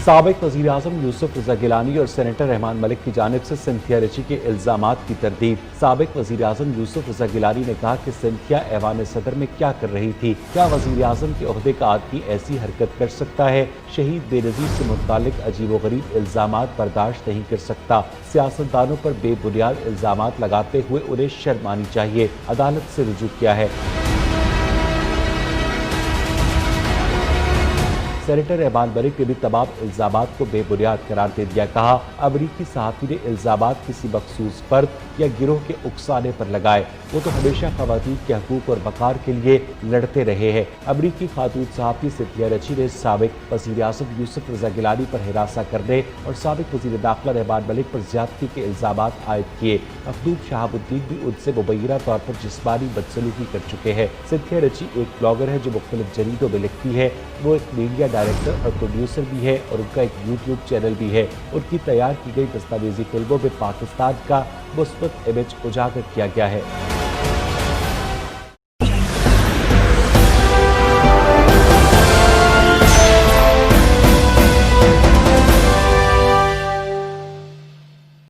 साबिक वज़ीर आज़म यूसुफ रज़ा गिलानी और सेनेटर रहमान मलिक की जानिब से सिंथिया रची के इल्ज़ामात की तरदीद। साबिक वज़ीर आज़म यूसुफ रज़ा गिलानी ने कहा कि सिंथिया ऐवान सदर में क्या कर रही थी? क्या वज़ीर आज़म के ओहदे का आदमी ऐसी हरकत कर सकता है? शहीद बेनज़ीर से मुतालिक अजीबोगरीब इल्ज़ामात बर्दाश्त नहीं कर सकता। सियासतदानों पर बेबुनियाद इल्ज़ामात लगाते हुए उन्हें शर्म आनी चाहिए। अदालत से रुजू किया है। सेनेटर रहमान मलिक ने भी तमाम इल्ज़ामात को बेबुनियाद करार दे दिया। कहा, अमरीकी सहाफ़ी ने इल्ज़ामात किसी मखसूस फर्द या गिरोह के उकसाने पर लगाए। वो तो हमेशा ख़वातीन के हकूक़ और वक़ार के लिए लड़ते रहे हैं। अमरीकी खातून सहाफ़ी सिंथिया रची ने साबिक वज़ीर आज़म यूसुफ रज़ा गिलानी पर हिरासा करने और साबिक वज़ीर दाखिला रहमान मलिक पर ज़्यादती के इल्ज़ामात आयद किए। मखदूम शहाबुद्दीन भी उनसे मुबैना तौर पर जिस्मानी बदसलूकी कर चुके हैं। सिंथिया रची एक ब्लॉगर है जो मुख्तलिफ जरीदों में लिखती है। वो एक मीडिया डायरेक्टर और प्रोड्यूसर भी है और उनका एक यूट्यूब चैनल भी है। उनकी तैयार की गई दस्तावेजी फिल्मों में पाकिस्तान का मुस्बत इमेज उजागर किया गया है।